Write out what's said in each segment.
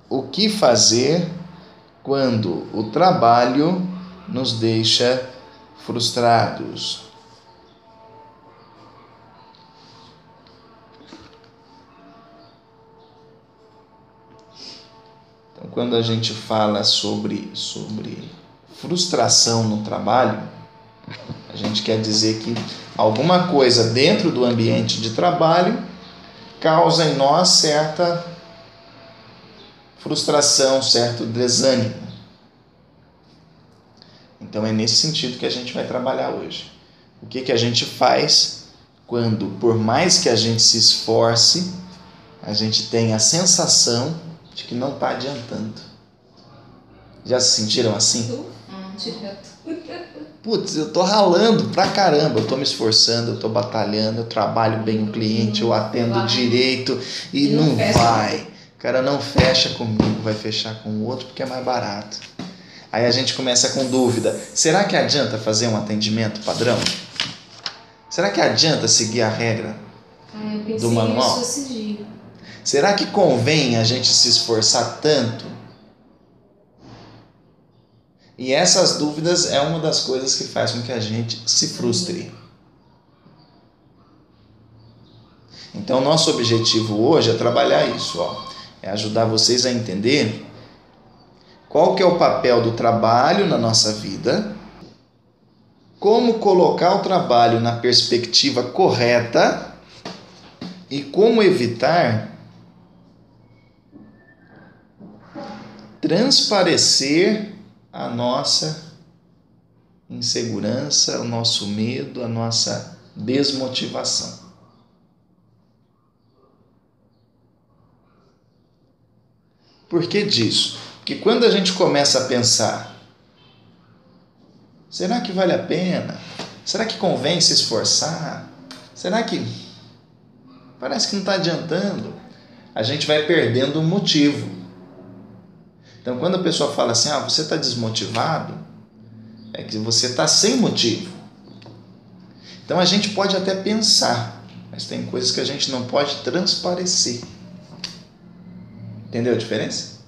o que fazer quando o trabalho nos deixa frustrados. Então, quando a gente fala sobre frustração no trabalho, a gente quer dizer que alguma coisa dentro do ambiente de trabalho causa em nós certa frustração, certo desânimo. Então é nesse sentido que a gente vai trabalhar hoje. O que a gente faz quando, por mais que a gente se esforce, a gente tem a sensação de que não está adiantando. Já se sentiram assim? Putz, eu tô ralando pra caramba, eu tô me esforçando, eu tô batalhando, eu trabalho bem o cliente, eu atendo direito e não vai. O cara não fecha comigo, vai fechar com o outro porque é mais barato. Aí a gente começa com dúvida, será que adianta fazer um atendimento padrão? Será que adianta seguir a regra do manual? Será que convém a gente se esforçar tanto? E essas dúvidas é uma das coisas que faz com que a gente se frustre. Então, nosso objetivo hoje é trabalhar isso, é ajudar vocês a entender qual que é o papel do trabalho na nossa vida, como colocar o trabalho na perspectiva correta e como evitar transparecer a nossa insegurança, o nosso medo, a nossa desmotivação. Por que disso? Porque quando a gente começa a pensar, será que vale a pena? Será que convém se esforçar? Será que parece que não está adiantando? A gente vai perdendo o motivo. Então, quando a pessoa fala assim, você está desmotivado, é que você está sem motivo. Então, a gente pode até pensar, mas tem coisas que a gente não pode transparecer. Entendeu a diferença?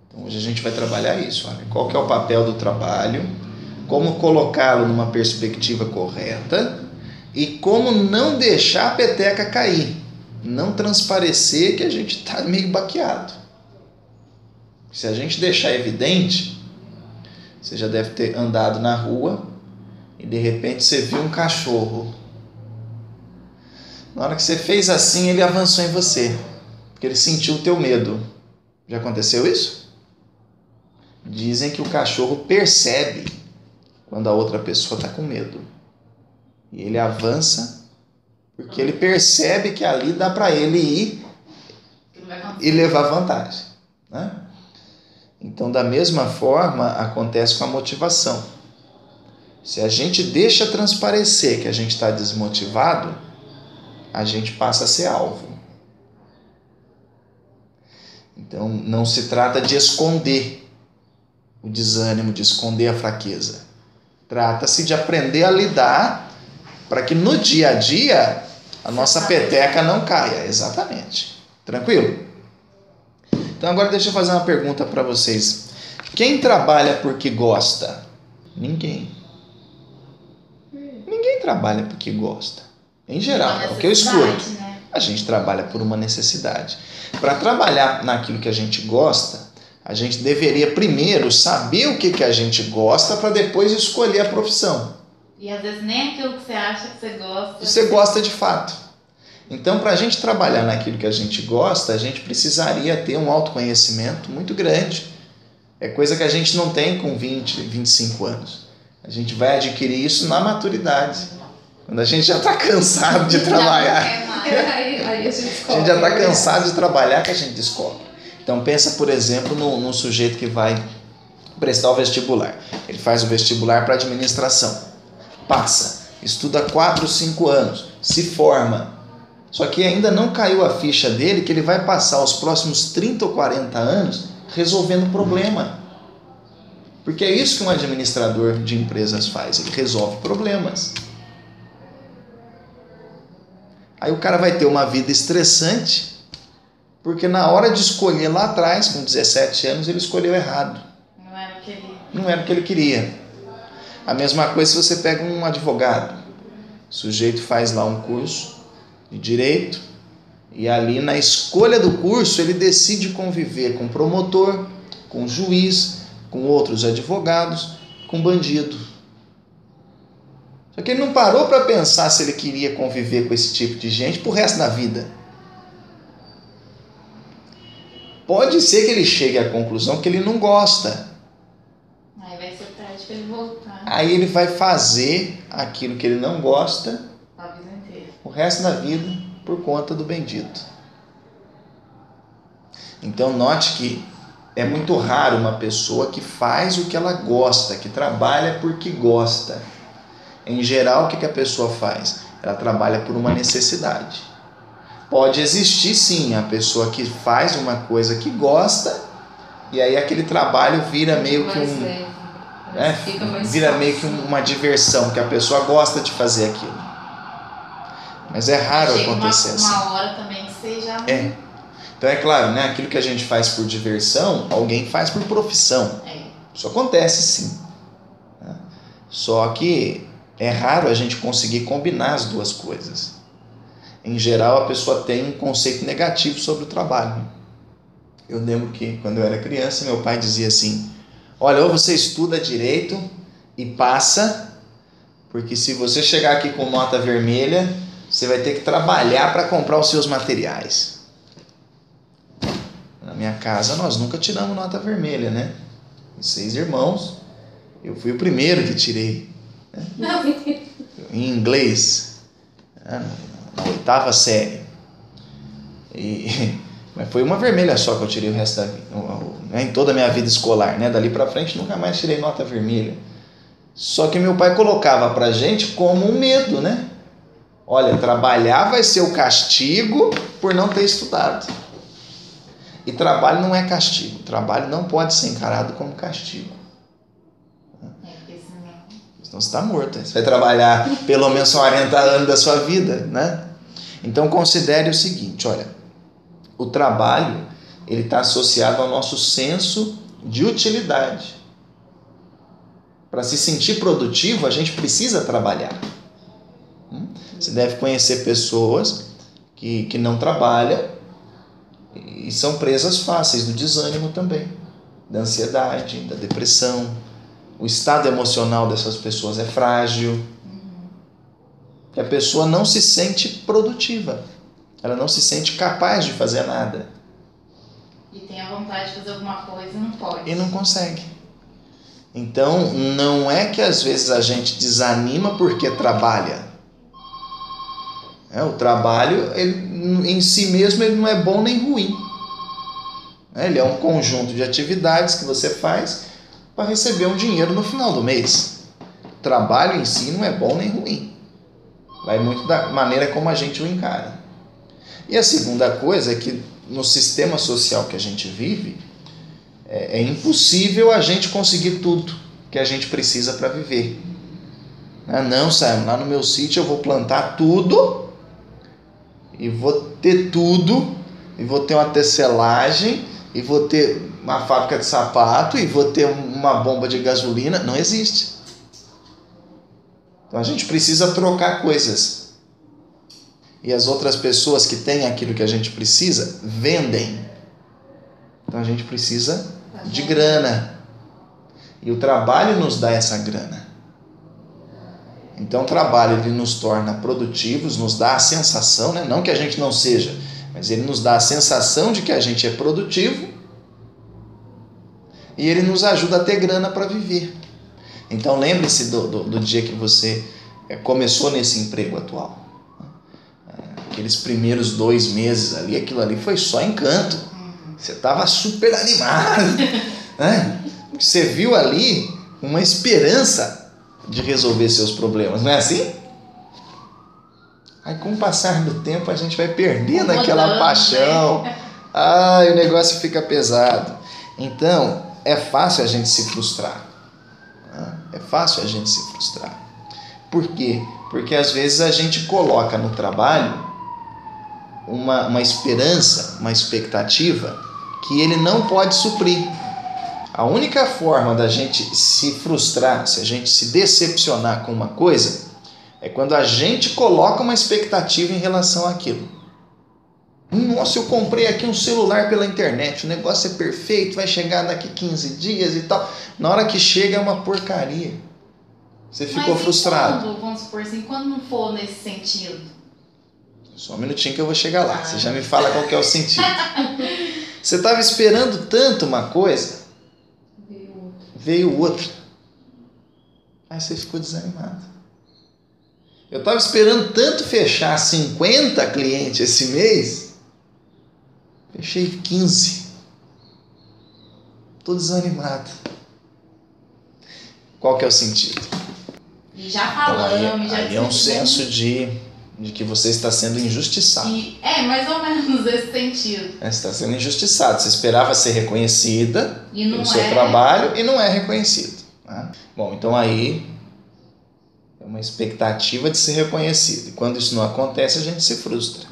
Então, hoje a gente vai trabalhar isso. Olha, qual que é o papel do trabalho, como colocá-lo numa perspectiva correta e como não deixar a peteca cair, não transparecer que a gente está meio baqueado. Se a gente deixar evidente, você já deve ter andado na rua e de repente você viu um cachorro. Na hora que você fez assim, ele avançou em você, porque ele sentiu o teu medo. Já aconteceu isso? Dizem que o cachorro percebe quando a outra pessoa está com medo. E ele avança porque ele percebe que ali dá para ele ir e levar vantagem, né? Então, da mesma forma, acontece com a motivação. Se a gente deixa transparecer que a gente está desmotivado, a gente passa a ser alvo. Então, não se trata de esconder o desânimo, de esconder a fraqueza. Trata-se de aprender a lidar para que no dia a dia a nossa peteca não caia. Exatamente. Tranquilo? Então agora deixa eu fazer uma pergunta para vocês. Quem trabalha porque gosta? Ninguém. Ninguém trabalha porque gosta. Em geral, é o que eu escuto. Né? A gente trabalha por uma necessidade. Para trabalhar naquilo que a gente gosta, a gente deveria primeiro saber o que a gente gosta para depois escolher a profissão. E às vezes nem aquilo que você acha que você gosta. Você gosta de fato. Então, para a gente trabalhar naquilo que a gente gosta, a gente precisaria ter um autoconhecimento muito grande. É coisa que a gente não tem com 20, 25 anos. A gente vai adquirir isso na maturidade. Quando a gente já está cansado de trabalhar. Aí a gente já está cansado de trabalhar que a gente descobre. Então, pensa, por exemplo, num sujeito que vai prestar o vestibular. Ele faz o vestibular para administração. Passa, estuda 4, 5 anos, se forma. Só que ainda não caiu a ficha dele que ele vai passar os próximos 30 ou 40 anos resolvendo problema. Porque é isso que um administrador de empresas faz, ele resolve problemas. Aí o cara vai ter uma vida estressante Porque na hora de escolher lá atrás, com 17 anos, ele escolheu errado. Não era o que ele... Não era o que ele queria. A mesma coisa se você pega um advogado. O sujeito faz lá um curso de direito e ali na escolha do curso ele decide conviver com promotor, com juiz, com outros advogados, com bandido. Só que ele não parou para pensar se ele queria conviver com esse tipo de gente pro resto da vida. Pode ser que ele chegue à conclusão que ele não gosta. Aí vai ser tarde para ele voltar. Aí ele vai fazer aquilo que ele não gosta A vida inteira. o resto da vida por conta do bendito. Então note que é muito raro uma pessoa que faz o que ela gosta, que trabalha porque gosta. Em geral, o que a pessoa faz? Ela trabalha por uma necessidade. Pode existir sim a pessoa que faz uma coisa que gosta e aí aquele trabalho vira meio que vira meio que uma diversão, que a pessoa gosta de fazer aquilo. Mas é raro acontecer assim. Uma hora também que seja... Então é claro, né? Aquilo que a gente faz por diversão, alguém faz por profissão. Isso acontece sim. Só que é raro a gente conseguir combinar as duas coisas. Em geral, a pessoa tem um conceito negativo sobre o trabalho. Eu lembro que quando eu era criança, meu pai dizia assim: olha, ou você estuda direito e passa, porque se você chegar aqui com nota vermelha, você vai ter que trabalhar para comprar os seus materiais. Na minha casa, nós nunca tiramos nota vermelha, né? 6 irmãos, eu fui o primeiro que tirei. Né? Em inglês, na 8ª série. Mas foi uma vermelha só que eu tirei o resto da vida, em toda a minha vida escolar, né? Dali pra frente nunca mais tirei nota vermelha. Só que meu pai colocava pra gente como um medo, né? Olha, trabalhar vai ser o castigo por não ter estudado. E trabalho não é castigo. Trabalho não pode ser encarado como castigo. Senão você está morto. Você vai trabalhar pelo menos 40 anos da sua vida, né? Então considere o seguinte, olha, o trabalho ele está associado ao nosso senso de utilidade. Para se sentir produtivo, a gente precisa trabalhar. Você deve conhecer pessoas que não trabalham e são presas fáceis do desânimo também, da ansiedade, da depressão. O estado emocional dessas pessoas é frágil. Que a pessoa não se sente produtiva. Ela não se sente capaz de fazer nada. E tem a vontade de fazer alguma coisa e não pode. E não consegue. Então, não é que às vezes a gente desanima porque trabalha. O trabalho, ele, em si mesmo, ele não é bom nem ruim. Ele é um conjunto de atividades que você faz para receber um dinheiro no final do mês. O trabalho em si não é bom nem ruim. Vai muito da maneira como a gente o encara. E a segunda coisa é que no sistema social que a gente vive, é impossível a gente conseguir tudo que a gente precisa para viver. Não, Simon, lá no meu sítio eu vou plantar tudo e vou ter tudo, e vou ter uma tecelagem, e vou ter uma fábrica de sapato, e vou ter uma bomba de gasolina. Não existe. Então a gente precisa trocar coisas. E as outras pessoas que têm aquilo que a gente precisa, vendem. Então a gente precisa de grana. E o trabalho nos dá essa grana. Então o trabalho ele nos torna produtivos, nos dá a sensação, né? Não que a gente não seja, mas ele nos dá a sensação de que a gente é produtivo e ele nos ajuda a ter grana para viver. Então lembre-se do dia que você começou nesse emprego atual. Aqueles primeiros 2 meses ali, aquilo ali foi só encanto. Você estava super animado, né? Você viu ali uma esperança de resolver seus problemas, não é assim? Aí com o passar do tempo a gente vai perdendo aquela paixão. O negócio fica pesado. Então é fácil a gente se frustrar. É fácil a gente se frustrar. Por quê? Porque às vezes a gente coloca no trabalho uma esperança, uma expectativa que ele não pode suprir. A única forma da gente se frustrar, se a gente se decepcionar com uma coisa, é quando a gente coloca uma expectativa em relação àquilo. Nossa, eu comprei aqui um celular pela internet, o negócio é perfeito, vai chegar daqui 15 dias e tal. Na hora que chega é uma porcaria. Você ficou frustrado. Quando, vamos supor assim, quando não for nesse sentido? Só um minutinho que eu vou chegar lá. Você já me fala qual que é o sentido. Você estava esperando tanto uma coisa, veio outra. Aí você ficou desanimado. Eu estava esperando tanto fechar 50 clientes esse mês, fechei 15. Estou desanimado. Qual que é o sentido? Já falamos, então, já aí é um senso de que você está sendo injustiçado. Mais ou menos esse sentido. Você está sendo injustiçado. Você esperava ser reconhecida pelo seu é trabalho e não é reconhecido. Né? Bom, então aí é uma expectativa de ser reconhecido. E quando isso não acontece, a gente se frustra.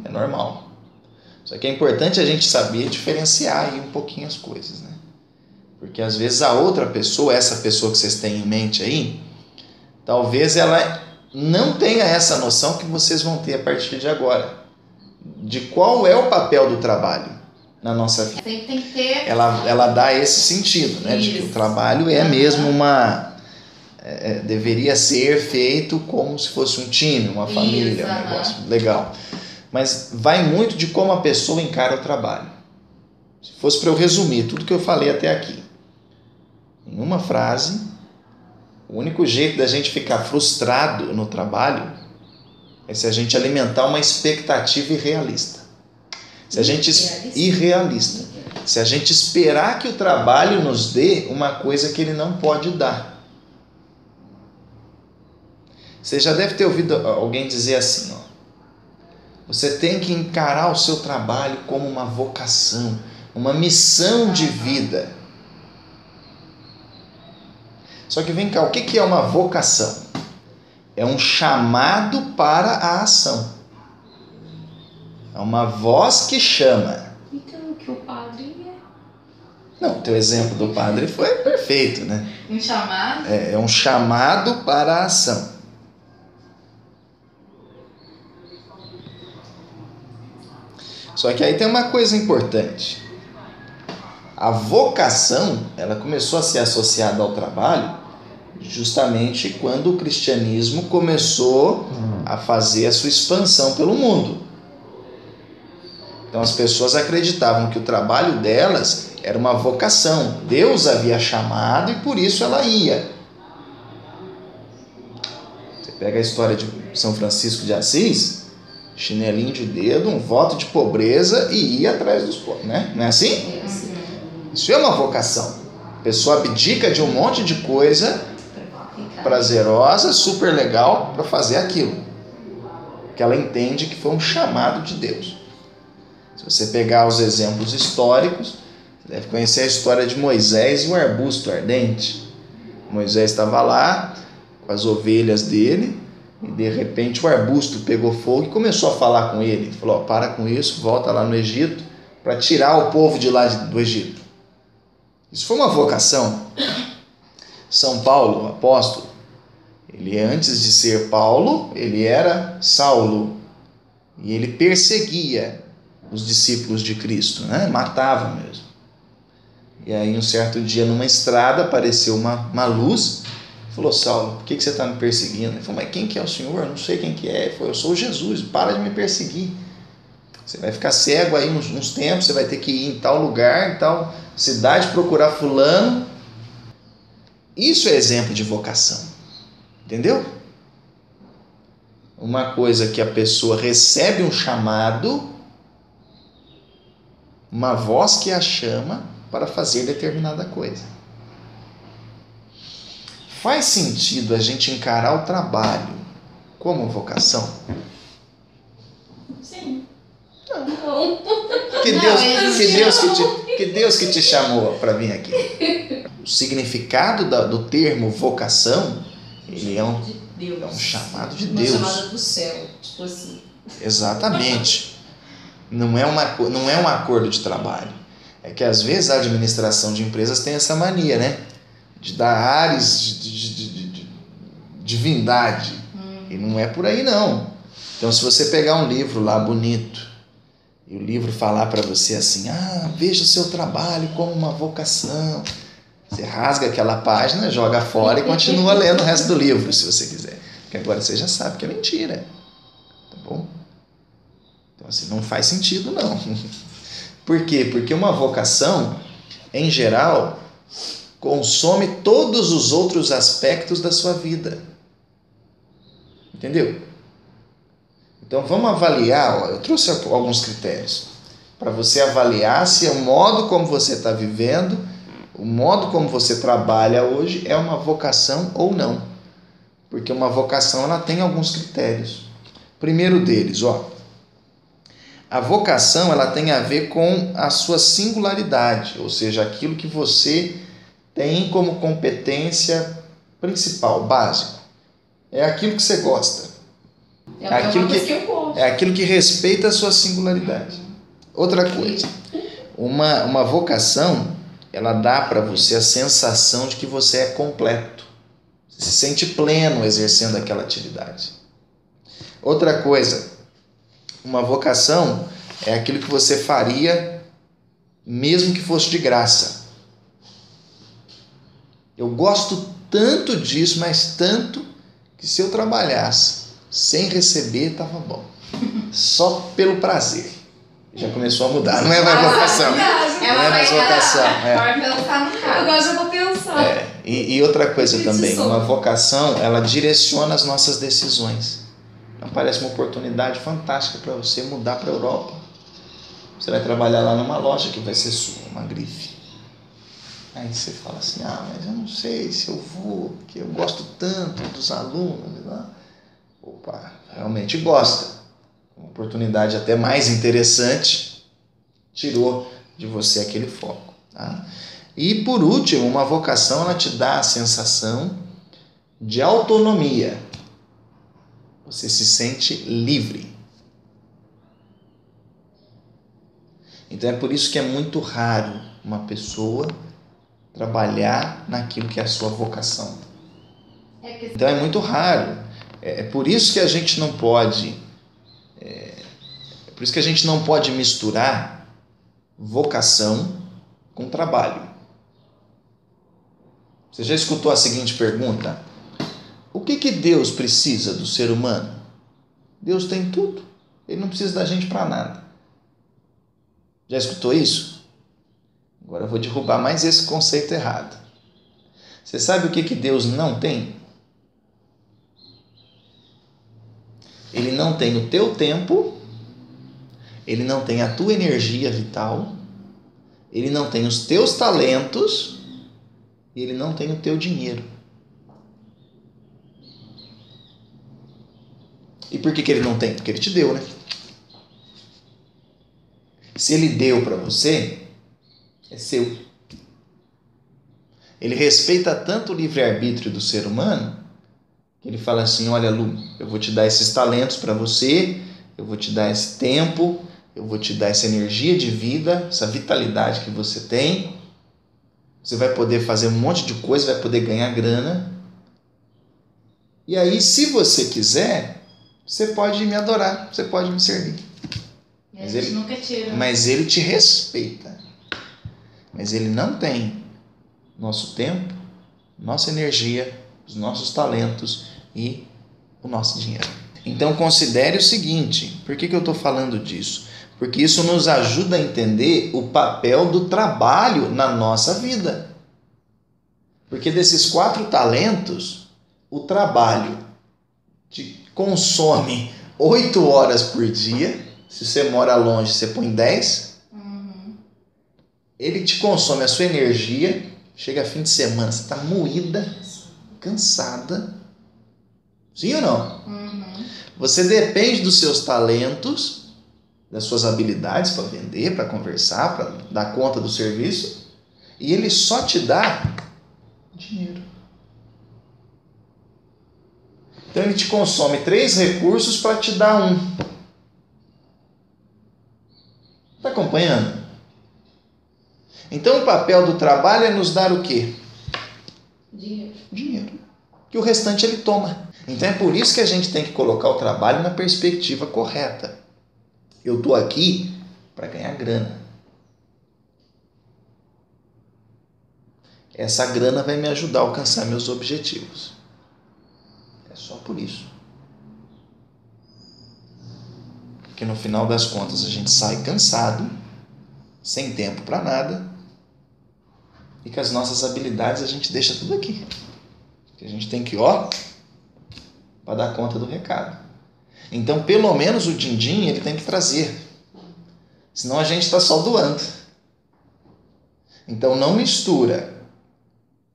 É normal. Só que é importante a gente saber diferenciar aí um pouquinho as coisas, né? Porque às vezes a outra pessoa, essa pessoa que vocês têm em mente aí, talvez ela não tenha essa noção que vocês vão ter a partir de agora. De qual é o papel do trabalho na nossa vida. Sempre tem que ter... Ela dá esse sentido, né? De que o trabalho é mesmo deveria ser feito como se fosse um time, uma família, um negócio legal. Mas vai muito de como a pessoa encara o trabalho. Se fosse para eu resumir tudo que eu falei até aqui, em uma frase, o único jeito da gente ficar frustrado no trabalho é se a gente alimentar uma expectativa irrealista. Se a gente irrealista. Se a gente esperar que o trabalho nos dê uma coisa que ele não pode dar. Você já deve ter ouvido alguém dizer assim, ó: você tem que encarar o seu trabalho como uma vocação, uma missão de vida. Só que vem cá, o que é uma vocação? É um chamado para a ação. É uma voz que chama. Então, o que o padre é? Não, o teu exemplo do padre foi perfeito, né? Um chamado? É um chamado para a ação. Só que aí tem uma coisa importante. A vocação, ela começou a ser associada ao trabalho justamente quando o cristianismo começou a fazer a sua expansão pelo mundo. Então as pessoas acreditavam que o trabalho delas era uma vocação. Deus havia chamado e por isso ela ia. Você pega a história de São Francisco de Assis, chinelinho de dedo, um voto de pobreza e ia atrás dos pobres, né? Não é assim? Isso é uma vocação. A pessoa abdica de um monte de coisa prazerosa, super legal, para fazer aquilo. Que ela entende que foi um chamado de Deus. Se você pegar os exemplos históricos, você deve conhecer a história de Moisés e o arbusto ardente. Moisés estava lá com as ovelhas dele e de repente o arbusto pegou fogo e começou a falar com ele. Ele falou: para com isso, volta lá no Egito para tirar o povo de lá do Egito. Isso foi uma vocação. São Paulo, o apóstolo, ele antes de ser Paulo, ele era Saulo. E ele perseguia os discípulos de Cristo, né? Matava mesmo. E aí um certo dia numa estrada apareceu uma luz. Falou: Saulo, por que você está me perseguindo? Ele falou: mas quem que é o Senhor? Eu não sei quem que é. Ele falou: eu sou Jesus, para de me perseguir. Você vai ficar cego aí uns tempos, você vai ter que ir em tal lugar, em tal cidade, procurar fulano. Isso é exemplo de vocação. Entendeu? Uma coisa que a pessoa recebe um chamado, uma voz que a chama para fazer determinada coisa. Faz sentido a gente encarar o trabalho como vocação? Sim. Não. Que Deus que te chamou para vir aqui. O significado do termo vocação, ele é um chamado de Deus. Uma chamada do céu, tipo assim. Exatamente. Não é um acordo de trabalho. É que às vezes a administração de empresas tem essa mania, né? De dar ares de divindade. E não é por aí, não. Então, se você pegar um livro lá bonito e o livro falar para você assim, veja o seu trabalho como uma vocação, você rasga aquela página, joga fora e continua lendo o resto do livro, se você quiser. Porque agora você já sabe que é mentira. Tá bom? Então, assim, não faz sentido, não. Por quê? Porque uma vocação, em geral, consome todos os outros aspectos da sua vida. Entendeu? Então vamos avaliar, eu trouxe alguns critérios para você avaliar se o modo como você está vivendo, o modo como você trabalha hoje é uma vocação ou não. Porque uma vocação ela tem alguns critérios. Primeiro deles, a vocação ela tem a ver com a sua singularidade, ou seja, aquilo que você tem como competência principal, básico. É aquilo que você gosta. É aquilo que eu gosto. É aquilo que respeita a sua singularidade. Outra coisa, uma vocação, ela dá para você a sensação de que você é completo. Você se sente pleno exercendo aquela atividade. Outra coisa, uma vocação é aquilo que você faria mesmo que fosse de graça. Eu gosto tanto disso, mas tanto, que se eu trabalhasse sem receber, estava bom. Só pelo prazer. Já começou a mudar, não é mais vocação. Não é mais vocação. Agora já vou pensar. E outra coisa também, uma vocação, ela direciona as nossas decisões. Então parece uma oportunidade fantástica para você mudar para a Europa. Você vai trabalhar lá numa loja que vai ser sua, uma grife. Aí você fala assim, mas eu não sei se eu vou, porque eu gosto tanto dos alunos. Opa, realmente gosta. Uma oportunidade até mais interessante, tirou de você aquele foco. Tá? E por último, uma vocação ela te dá a sensação de autonomia. Você se sente livre. Então é por isso que é muito raro uma pessoa trabalhar naquilo que é a sua vocação. Então é muito raro. É por isso que a gente não pode misturar vocação com trabalho. Você já escutou a seguinte pergunta? O que Deus precisa do ser humano? Deus tem tudo. Ele não precisa da gente para nada. Já escutou isso? Agora eu vou derrubar mais esse conceito errado. Você sabe o que Deus não tem? Ele não tem o teu tempo, ele não tem a tua energia vital, ele não tem os teus talentos e ele não tem o teu dinheiro. E por que ele não tem? Porque ele te deu, né? Se ele deu para você, é seu. Ele respeita tanto o livre-arbítrio do ser humano que ele fala assim, olha, Lu, eu vou te dar esses talentos para você, eu vou te dar esse tempo, eu vou te dar essa energia de vida, essa vitalidade que você tem. Você vai poder fazer um monte de coisa, vai poder ganhar grana. E aí, se você quiser, você pode me adorar, você pode me servir. Mas ele te respeita. Mas ele não tem nosso tempo, nossa energia, os nossos talentos e o nosso dinheiro. Então considere o seguinte, por que eu estou falando disso? Porque isso nos ajuda a entender o papel do trabalho na nossa vida. Porque desses 4 talentos, o trabalho te consome 8 horas por dia. Se você mora longe, você põe 10. Ele te consome a sua energia. Chega fim de semana, você está moída, cansada. Sim ou não? Você depende dos seus talentos, das suas habilidades para vender, para conversar, para dar conta do serviço. E ele só te dá dinheiro. Então ele te consome 3 recursos para te dar 1. Está acompanhando? Então o papel do trabalho é nos dar o quê? Dinheiro. Que o restante ele toma. Então é por isso que a gente tem que colocar o trabalho na perspectiva correta. Eu estou aqui para ganhar grana. Essa grana vai me ajudar a alcançar meus objetivos. É só por isso. Porque no final das contas a gente sai cansado, sem tempo para nada, e com as nossas habilidades a gente deixa tudo aqui. Porque a gente tem que ir, para dar conta do recado. Então, pelo menos o din-din ele tem que trazer. Senão a gente está só doando. Então, não mistura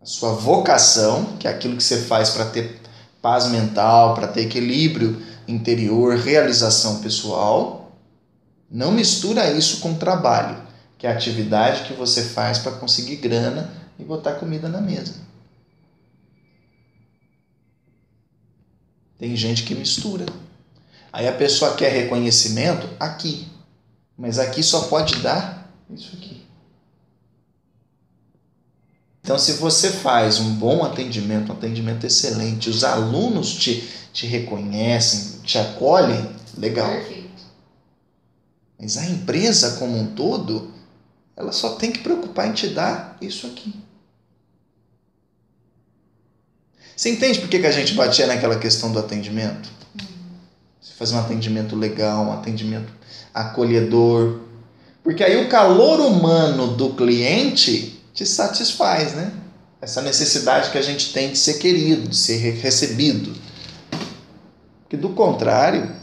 a sua vocação, que é aquilo que você faz para ter paz mental, para ter equilíbrio interior, realização pessoal. Não mistura isso com trabalho, que é a atividade que você faz para conseguir grana e botar comida na mesa. Tem gente que mistura. Aí a pessoa quer reconhecimento aqui, mas aqui só pode dar isso aqui. Então, se você faz um bom atendimento, um atendimento excelente, os alunos te reconhecem, te acolhem, legal. Perfeito. Mas a empresa como um todo, ela só tem que preocupar em te dar isso aqui. Você entende por que a gente batia naquela questão do atendimento? Você faz um atendimento legal, um atendimento acolhedor. Porque aí o calor humano do cliente te satisfaz, né? Essa necessidade que a gente tem de ser querido, de ser recebido. Porque do contrário,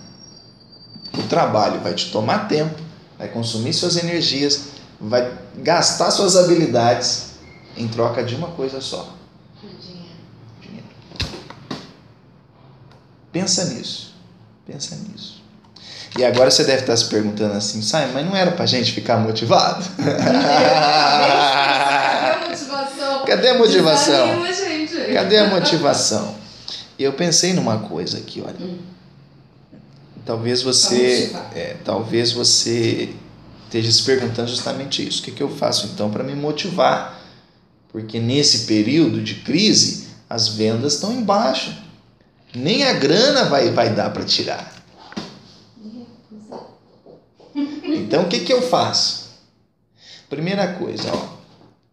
o trabalho vai te tomar tempo, vai consumir suas energias, vai gastar suas habilidades em troca de uma coisa só. Dinheiro. Pensa nisso. E agora você deve estar se perguntando assim, Simon, mas não era pra gente ficar motivado? Cadê a motivação? Desanima, gente. Cadê a motivação? E eu pensei numa coisa aqui, olha. Talvez você esteja se perguntando justamente isso. O que eu faço então para me motivar? Porque nesse período de crise, as vendas estão em baixa. Nem a grana vai dar para tirar. Então, o que eu faço? Primeira coisa,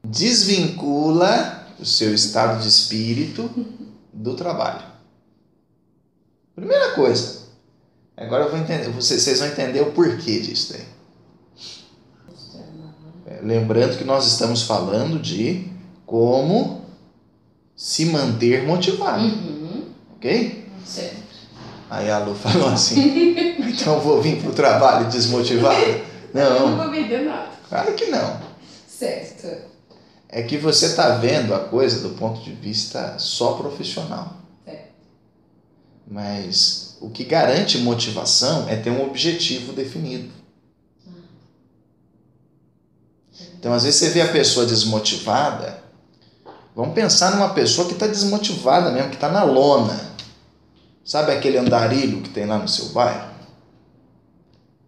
desvincula o seu estado de espírito do trabalho. Primeira coisa. Agora eu vou entender, vocês vão entender o porquê disso daí. Lembrando que nós estamos falando de como se manter motivado. Ok? Certo. Aí a Lu falou assim, então eu vou vir pro trabalho desmotivado? Eu não vou vender nada. Claro que não. Certo. É que você está vendo a coisa do ponto de vista só profissional. Certo. Mas o que garante motivação é ter um objetivo definido. Então, às vezes você vê a pessoa desmotivada, vamos pensar numa pessoa que está desmotivada mesmo, que está na lona. Sabe aquele andarilho que tem lá no seu bairro?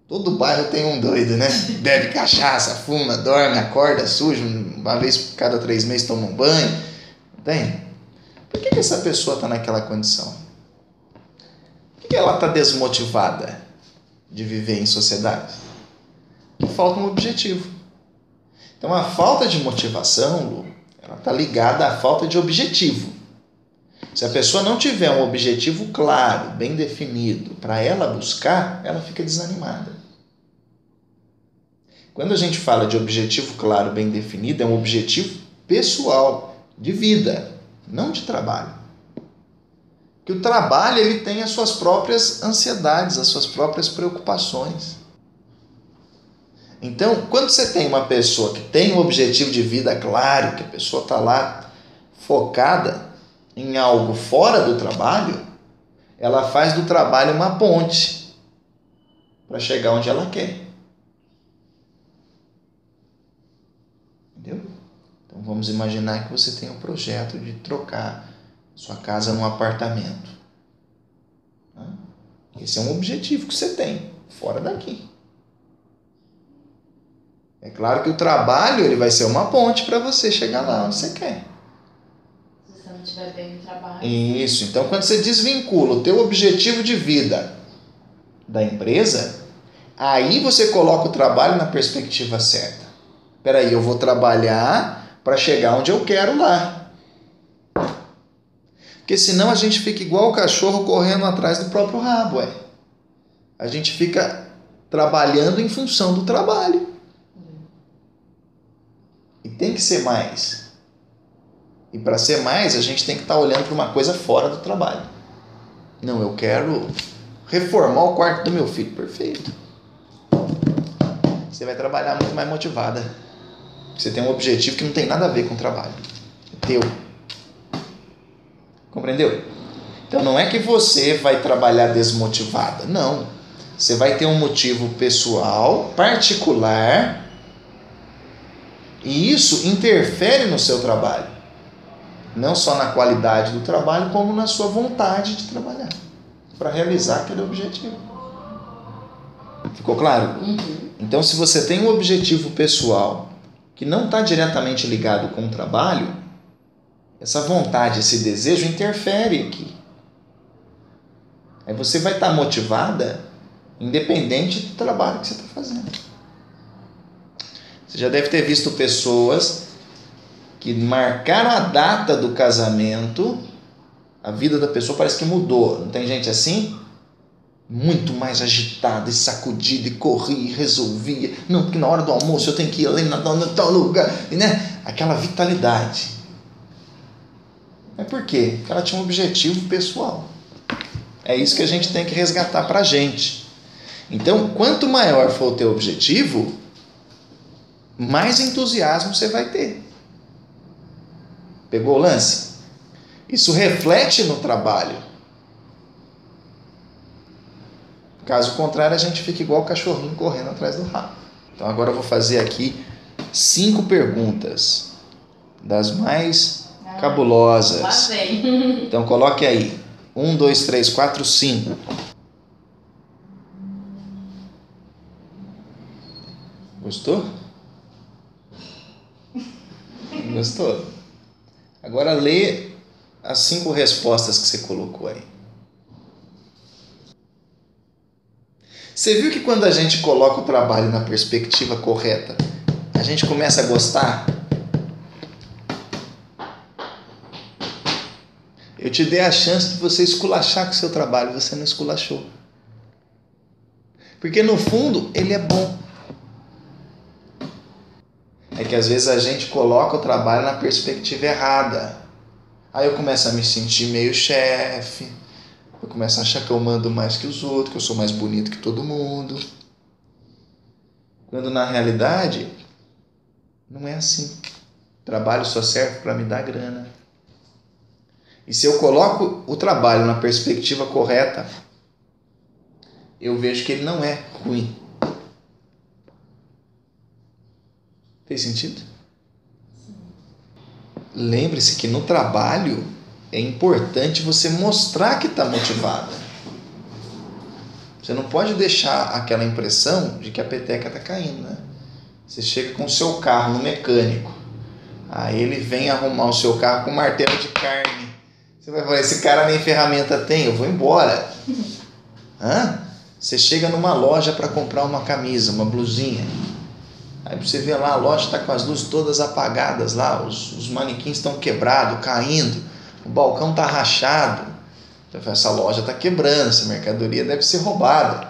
Todo bairro tem um doido, né? Bebe cachaça, fuma, dorme, acorda, sujo, uma vez cada 3 meses toma um banho. Não tem? Por que essa pessoa está naquela condição? Por que ela está desmotivada de viver em sociedade? Porque falta um objetivo. Então a falta de motivação, Lu, ela está ligada à falta de objetivo. Se a pessoa não tiver um objetivo claro, bem definido, para ela buscar, ela fica desanimada. Quando a gente fala de objetivo claro, bem definido, é um objetivo pessoal, de vida, não de trabalho. Que o trabalho ele tem as suas próprias ansiedades, as suas próprias preocupações. Então, quando você tem uma pessoa que tem um objetivo de vida claro, que a pessoa está lá focada em algo fora do trabalho, ela faz do trabalho uma ponte para chegar onde ela quer. Entendeu? Então vamos imaginar que você tem um projeto de trocar sua casa num apartamento. Esse é um objetivo que você tem, fora daqui. É claro que o trabalho ele vai ser uma ponte para você chegar lá onde você quer. Se você não estiver bem no trabalho. Isso. Então, quando você desvincula o teu objetivo de vida da empresa, aí você coloca o trabalho na perspectiva certa. Espera aí, eu vou trabalhar para chegar onde eu quero lá. Porque senão a gente fica igual o cachorro correndo atrás do próprio rabo. A gente fica trabalhando em função do trabalho. E tem que ser mais. E para ser mais, a gente tem que estar olhando para uma coisa fora do trabalho. Não, eu quero reformar o quarto do meu filho. Perfeito. Você vai trabalhar muito mais motivada. Você tem um objetivo que não tem nada a ver com o trabalho. É teu. Compreendeu? Então não é que você vai trabalhar desmotivada. Não. Você vai ter um motivo pessoal, particular, e isso interfere no seu trabalho. Não só na qualidade do trabalho, como na sua vontade de trabalhar, para realizar aquele objetivo. Ficou claro? Então, se você tem um objetivo pessoal que não está diretamente ligado com o trabalho, essa vontade, esse desejo interfere aqui. Aí você vai estar motivada independente do trabalho que você está fazendo. Você já deve ter visto pessoas que marcaram a data do casamento, a vida da pessoa parece que mudou. Não tem gente assim? Muito mais agitada e sacudida e corria e resolvia. Não, porque na hora do almoço eu tenho que ir ali no tal lugar. Né? Aquela vitalidade. Mas por quê? Porque ela tinha um objetivo pessoal. É isso que a gente tem que resgatar pra gente. Então, quanto maior for o teu objetivo, mais entusiasmo você vai ter. Pegou o lance? Isso reflete no trabalho. Caso contrário, a gente fica igual o cachorrinho correndo atrás do rabo. Então agora eu vou fazer aqui 5 perguntas, das mais cabulosas. Lá vem. Então coloque aí. 1, 2, 3, 4, 5. Gostou? Gostou? Agora lê as 5 respostas que você colocou aí. Você viu que quando a gente coloca o trabalho na perspectiva correta, a gente começa a gostar? Eu te dei a chance de você esculachar com o seu trabalho, você não esculachou. Porque no fundo, ele é bom. É que às vezes a gente coloca o trabalho na perspectiva errada. Aí eu começo a me sentir meio chefe. Eu começo a achar que eu mando mais que os outros, que eu sou mais bonito que todo mundo. Quando na realidade, não é assim. O trabalho só serve para me dar grana. E se eu coloco o trabalho na perspectiva correta, eu vejo que ele não é ruim. Tem sentido? Lembre-se que no trabalho é importante você mostrar que está motivada. Você não pode deixar aquela impressão de que a peteca está caindo, né? Você chega com o seu carro no mecânico, aí ele vem arrumar o seu carro com um martelo de carne. Você vai falar, esse cara nem ferramenta tem, eu vou embora. Hã? Você chega numa loja para comprar uma camisa, uma blusinha. Aí você vê lá, a loja está com as luzes todas apagadas lá, os manequins estão quebrados, caindo, o balcão está rachado. Então, essa loja está quebrando, essa mercadoria deve ser roubada.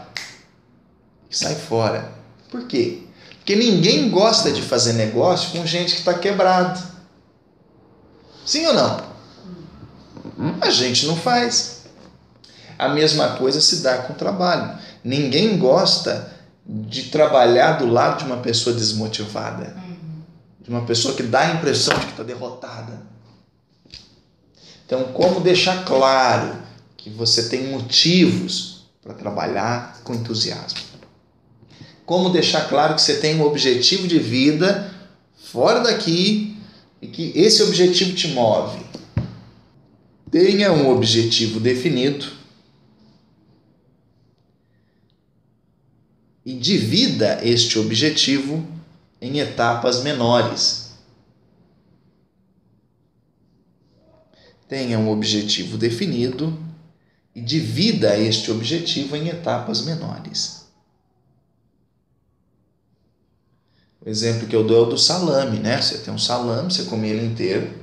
E sai fora. Por quê? Porque ninguém gosta de fazer negócio com gente que está quebrado. Sim ou não? A gente não faz. A mesma coisa se dá com o trabalho. Ninguém gosta de trabalhar do lado de uma pessoa desmotivada, de uma pessoa que dá a impressão de que está derrotada. Então, como deixar claro que você tem motivos para trabalhar com entusiasmo? Como deixar claro que você tem um objetivo de vida fora daqui e que esse objetivo te move? Tenha um objetivo definido e divida este objetivo em etapas menores. Tenha um objetivo definido e divida este objetivo em etapas menores. O exemplo que eu dou é o do salame, né? Você tem um salame, você come ele inteiro,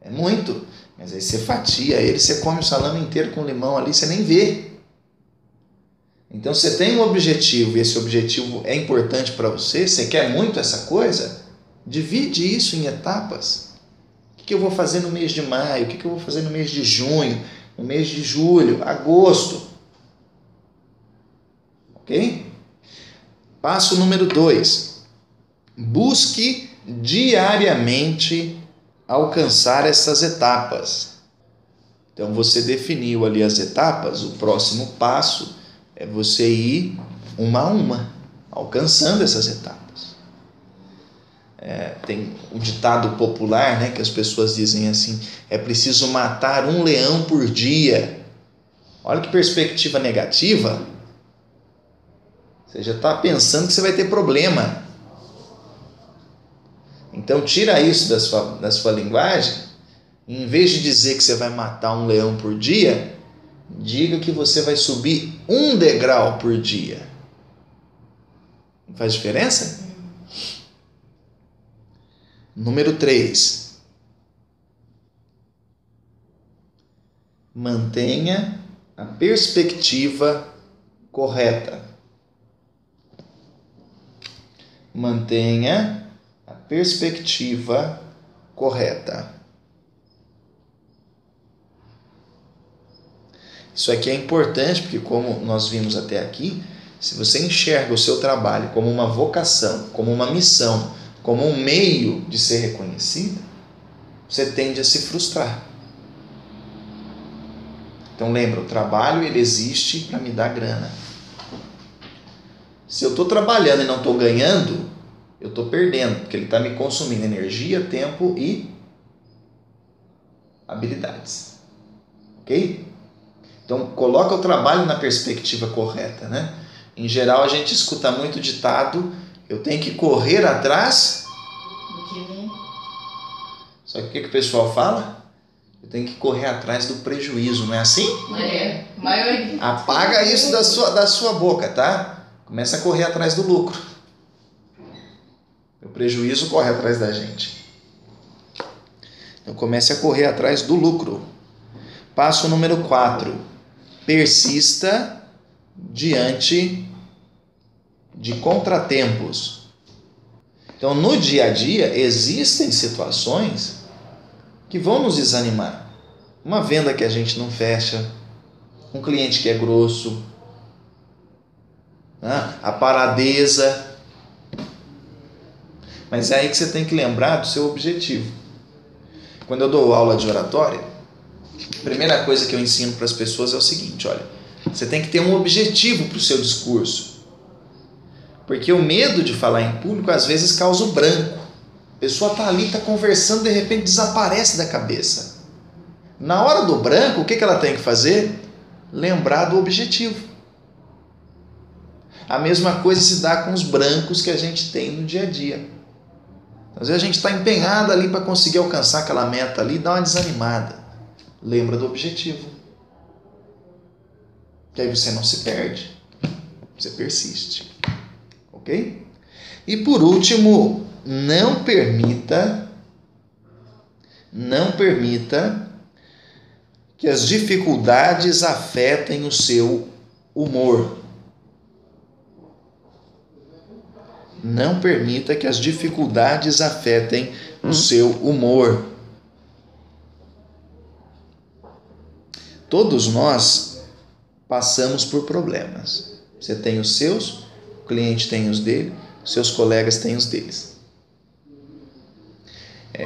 é muito, mas aí você fatia ele, você come o salame inteiro com limão ali, você nem vê. Então você tem um objetivo e esse objetivo é importante para você, você quer muito essa coisa, divide isso em etapas. O que eu vou fazer no mês de maio? O que eu vou fazer no mês de junho? No mês de julho? Agosto? Ok? Passo número 2. Busque diariamente alcançar essas etapas. Então você definiu ali as etapas, o próximo passo é você ir uma a uma, alcançando essas etapas. Tem um ditado popular, né, que as pessoas dizem assim, é preciso matar um leão por dia. Olha que perspectiva negativa. Você já está pensando que você vai ter problema. Então tira isso da sua linguagem. Em vez de dizer que você vai matar um leão por dia, diga que você vai subir 1 degrau por dia. Não faz diferença? Número 3. Mantenha a perspectiva correta. Mantenha a perspectiva correta. Isso aqui é importante porque, como nós vimos até aqui, se você enxerga o seu trabalho como uma vocação, como uma missão, como um meio de ser reconhecido, você tende a se frustrar. Então lembra, o trabalho ele existe para me dar grana. Se eu estou trabalhando e não estou ganhando, eu estou perdendo, porque ele está me consumindo energia, tempo e habilidades. Ok? Então coloca o trabalho na perspectiva correta, né? Em geral a gente escuta muito ditado, eu tenho que correr atrás do que vem. Só que o que o pessoal fala? Eu tenho que correr atrás do prejuízo, não é assim? É, maioria. Apaga isso da sua boca, tá? Começa a correr atrás do lucro. O prejuízo corre atrás da gente. Então comece a correr atrás do lucro. Passo número 4. Persista diante de contratempos. Então, no dia a dia, existem situações que vão nos desanimar. Uma venda que a gente não fecha, um cliente que é grosso, né? A paradeza. Mas é aí que você tem que lembrar do seu objetivo. Quando eu dou aula de oratória, a primeira coisa que eu ensino para as pessoas é o seguinte, olha, você tem que ter um objetivo para o seu discurso. Porque o medo de falar em público às vezes causa o branco. A pessoa está ali, está conversando, de repente desaparece da cabeça. Na hora do branco, o que ela tem que fazer? Lembrar do objetivo. A mesma coisa se dá com os brancos que a gente tem no dia a dia. Às vezes a gente está empenhado ali para conseguir alcançar aquela meta ali e dá uma desanimada. Lembra do objetivo. Que aí você não se perde. Você persiste. Ok? E por último, não permita que as dificuldades afetem o seu humor. Não permita que as dificuldades afetem o seu humor. Todos nós passamos por problemas. Você tem os seus, o cliente tem os dele, seus colegas têm os deles.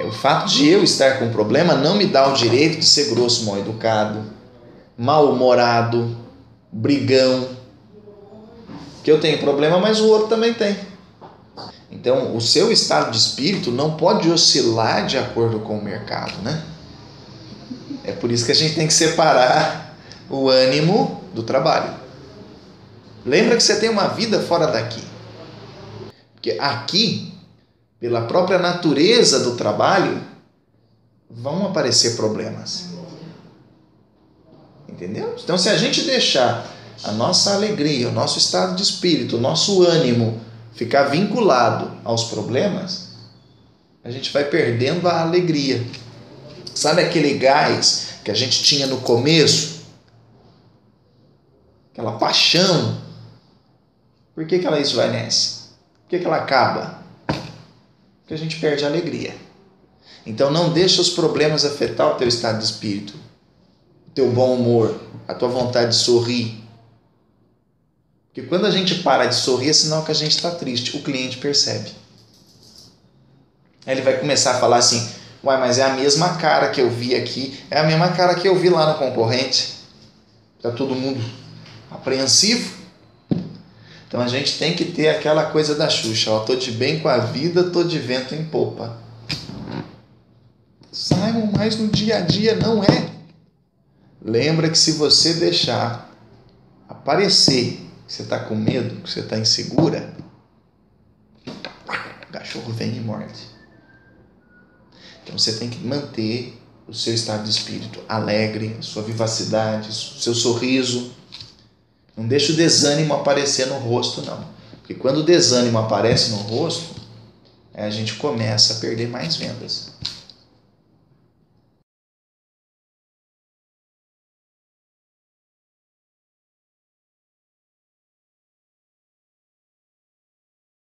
O fato de eu estar com um problema não me dá o direito de ser grosso, mal educado, mal-humorado, brigão. Que eu tenho problema, mas o outro também tem. Então, o seu estado de espírito não pode oscilar de acordo com o mercado, né? É por isso que a gente tem que separar o ânimo do trabalho. Lembra que você tem uma vida fora daqui. Porque aqui pela própria natureza do trabalho, vão aparecer problemas. Entendeu? Então, se a gente deixar a nossa alegria, o nosso estado de espírito, o nosso ânimo ficar vinculado aos problemas, a gente vai perdendo a alegria. Sabe aquele gás que a gente tinha no começo? Aquela paixão. Por que ela esvanece? Por que ela acaba? Porque a gente perde a alegria. Então não deixa os problemas afetar o teu estado de espírito, o teu bom humor, a tua vontade de sorrir. Porque quando a gente para de sorrir, é sinal que a gente está triste. O cliente percebe. Aí ele vai começar a falar assim: uai, mas é a mesma cara que eu vi aqui, é a mesma cara que eu vi lá no concorrente. Está todo mundo apreensivo. Então a gente tem que ter aquela coisa da Xuxa, ó, tô de bem com a vida, tô de vento em popa. Simon, mas no dia a dia não é. Lembra que se você deixar aparecer que você está com medo, que você está insegura, o cachorro vem e morde. Então você tem que manter o seu estado de espírito alegre, a sua vivacidade, o seu sorriso. Não deixa o desânimo aparecer no rosto, não. Porque quando o desânimo aparece no rosto, a gente começa a perder mais vendas.